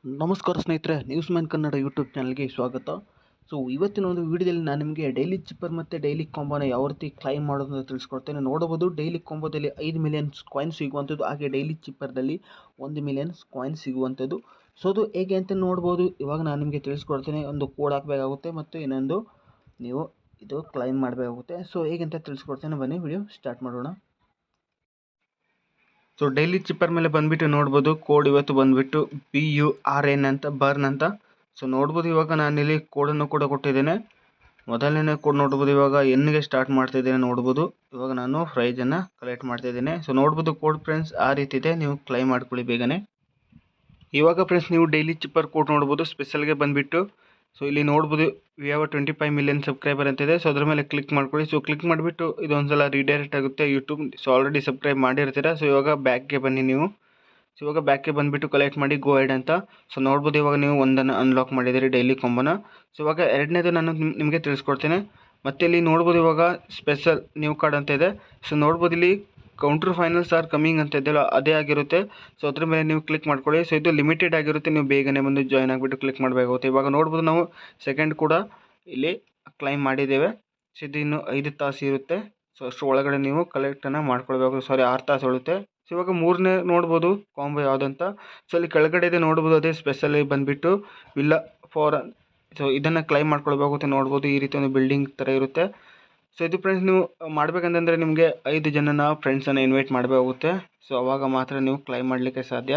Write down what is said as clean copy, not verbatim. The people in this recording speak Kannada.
ನಮಸ್ಕಾರ ಸ್ನೇಹಿತರೆ, ನ್ಯೂಸ್ ಮ್ಯಾನ್ ಕನ್ನಡ ಯೂಟ್ಯೂಬ್ ಚಾನಲ್ಗೆ ಸ್ವಾಗತ. ಸೊ ಇವತ್ತಿನ ಒಂದು ವಿಡಿಯೋದಲ್ಲಿ ನಾನು ನಿಮಗೆ ಡೈಲಿ ಚಿಪ್ಪರ್ ಮತ್ತು ಡೈಲಿ ಕಾಂಬೋನ ಯಾವ ರೀತಿ ಕ್ಲೈಮ್ ಮಾಡೋದು ಅಂತ ತಿಳಿಸ್ಕೊಡ್ತೇನೆ. ನೋಡಬಹುದು, ಡೈಲಿ ಕಾಂಬೋದಲ್ಲಿ 5 ಮಿಲಿಯನ್ ಕಾಯಿನ್ ಸಿಗುವಂಥದ್ದು, ಹಾಗೆ ಡೈಲಿ ಚಿಪ್ಪರ್ದಲ್ಲಿ 1 ಮಿಲಿಯನ್ ಕಾಯಿನ್ ಸಿಗುವಂಥದ್ದು. ಸೊ ಅದು ಹೇಗೆ ಅಂತ ನೋಡ್ಬೋದು. ಇವಾಗ ನಾನು ನಿಮಗೆ ತಿಳಿಸ್ಕೊಡ್ತೇನೆ. ಒಂದು ಕೋಡ್ ಹಾಕಬೇಕಾಗುತ್ತೆ ಮತ್ತು ಇನ್ನೊಂದು ನೀವು ಇದು ಕ್ಲೈಮ್ ಮಾಡಬೇಕಾಗುತ್ತೆ. ಸೊ ಹೇಗೆ ಅಂತ ತಿಳಿಸ್ಕೊಡ್ತೇನೆ, ಬನ್ನಿ ವಿಡಿಯೋ ಸ್ಟಾರ್ಟ್ ಮಾಡೋಣ. ಸೊ ಡೈಲಿ ಚಿಪ್ಪರ್ ಮೇಲೆ ಬಂದುಬಿಟ್ಟು ನೋಡ್ಬೋದು, ಕೋಡ್ ಇವತ್ತು ಬಂದುಬಿಟ್ಟು BURN ಅಂತ, ಬರ್ನ್ ಅಂತ. ಸೊ ನೋಡ್ಬೋದು, ಇವಾಗ ನಾನಿಲ್ಲಿ ಕೋಡನ್ನು ಕೂಡ ಕೊಟ್ಟಿದ್ದೇನೆ. ಮೊದಲನೇ ಕೋಡ್ ನೋಡ್ಬೋದು, ಇವಾಗ ಎನ್ಗೆ ಸ್ಟಾರ್ಟ್ ಮಾಡ್ತಾಯಿದ್ದೇನೆ. ನೋಡ್ಬೋದು, ಇವಾಗ ನಾನು ಪ್ರೈಜನ್ನು ಕಲೆಕ್ಟ್ ಮಾಡ್ತಾಯಿದ್ದೇನೆ. ಸೊ ನೋಡ್ಬೋದು ಕೋಡ್ ಫ್ರೆಂಡ್ಸ್ ಆ ರೀತಿ ಇದೆ, ನೀವು ಕ್ಲೈಮ್ ಮಾಡ್ಕೊಳ್ಳಿ ಬೇಗನೆ. ಇವಾಗ ಫ್ರೆಂಡ್ಸ್ ನೀವು ಡೈಲಿ ಚಿಪ್ಪರ್ ಕೋಡ್ ನೋಡ್ಬೋದು, ಸ್ಪೆಷಲ್ಗೆ ಬಂದುಬಿಟ್ಟು ಸೊ ಇಲ್ಲಿ ನೋಡ್ಬೋದು ವಿ ಹ್ಯಾವ್ 25 ಮಿಲಿಯನ್ ಸಬ್ಸ್ಕ್ರೈಬರ್ ಅಂತಿದೆ. ಸೊ ಅದ್ರ ಮೇಲೆ ಕ್ಲಿಕ್ ಮಾಡ್ಕೊಳ್ಳಿ. ಸೊ ಕ್ಲಿಕ್ ಮಾಡಿಬಿಟ್ಟು ಇದೊಂದ್ಸಲ ರೀಡೈರೆಕ್ಟ್ ಆಗುತ್ತೆ ಯೂಟ್ಯೂಬ್. ಸೊ ಆಲ್ರೆಡಿ ಸಬ್ಸ್ಕ್ರೈಬ್ ಮಾಡಿರ್ತೀರ. ಸೊ ಇವಾಗ ಬ್ಯಾಕ್ಗೆ ಬನ್ನಿ ನೀವು. ಸೊ ಇವಾಗ ಬ್ಯಾಕ್ಗೆ ಬಂದುಬಿಟ್ಟು ಕಲೆಕ್ಟ್ ಮಾಡಿ ಗೋ ಹೆಡ್ ಅಂತ. ಸೊ ನೋಡ್ಬೋದು, ಇವಾಗ ನೀವು ಒಂದನ್ನು ಅನ್ಲಾಕ್ ಮಾಡಿದ್ದೀರಿ ಡೈಲಿ ಕಾಂಬೋನ. ಸೊ ಇವಾಗ ಎರಡನೇದು ನಾನು ನಿಮಗೆ ತಿಳಿಸ್ಕೊಡ್ತೇನೆ. ಮತ್ತು ಇಲ್ಲಿ ನೋಡ್ಬೋದು ಇವಾಗ ಸ್ಪೆಷಲ್ ನ್ಯೂ ಕಾರ್ಡ್ ಅಂತ ಇದೆ. ಸೊ ನೋಡ್ಬೋದು ಇಲ್ಲಿ ಕೌಂಟ್ರ್ ಫೈನಲ್ಸ್ ಆರ್ ಕಮಿಂಗ್ ಅಂತ ಇದೆಯಲ್ಲ, ಅದೇ ಆಗಿರುತ್ತೆ. ಸೊ ಅದ್ರ ಮೇಲೆ ನೀವು ಕ್ಲಿಕ್ ಮಾಡ್ಕೊಳ್ಳಿ. ಸೊ ಇದು ಲಿಮಿಟೆಡ್ ಆಗಿರುತ್ತೆ, ನೀವು ಬೇಗನೆ ಬಂದು ಜಾಯ್ನ್ ಆಗಿಬಿಟ್ಟು ಕ್ಲಿಕ್ ಮಾಡಬೇಕಾಗುತ್ತೆ. ಇವಾಗ ನೋಡ್ಬೋದು ನಾವು ಸೆಕೆಂಡ್ ಕೂಡ ಇಲ್ಲಿ ಕ್ಲೈಮ್ ಮಾಡಿದ್ದೇವೆ. ಸೊ ಇದು ಇನ್ನು 5 ತಾಸು ಇರುತ್ತೆ. ಸೊ ಅಷ್ಟು ಒಳಗಡೆ ನೀವು ಕಲೆಕ್ಟನ್ನು ಮಾಡ್ಕೊಳ್ಬೇಕು. 6 ತಾಸು ಉಳುತ್ತೆ. ಸೊ ಇವಾಗ ಮೂರನೇ ನೋಡ್ಬೋದು ಕಾಂಬೋ ಯಾವುದಂತ. ಸೊ ಅಲ್ಲಿ ಕೆಳಗಡೆ ಇದೆ ನೋಡ್ಬೋದು, ಅದೇ ಸ್ಪೆಷಲಿ ಬಂದುಬಿಟ್ಟು ವಿಲ್ಲಾ ಫಾರ್. ಸೊ ಇದನ್ನು ಕ್ಲೈಮ್ ಮಾಡ್ಕೊಳ್ಬೇಕಾಗುತ್ತೆ. ನೋಡ್ಬೋದು ಈ ರೀತಿ ಒಂದು ಬಿಲ್ಡಿಂಗ್ ಥರ ಇರುತ್ತೆ. ಸೊ ಇದು ಫ್ರೆಂಡ್ಸ್ ನೀವು ಮಾಡಬೇಕಂತಂದರೆ ನಿಮಗೆ 5 ಜನನ ಫ್ರೆಂಡ್ಸನ್ನು ಇನ್ವೈಟ್ ಮಾಡಬೇಕಾಗುತ್ತೆ. ಸೊ ಅವಾಗ ಮಾತ್ರ ನೀವು ಕ್ಲೈಮ್ ಮಾಡಲಿಕ್ಕೆ ಸಾಧ್ಯ.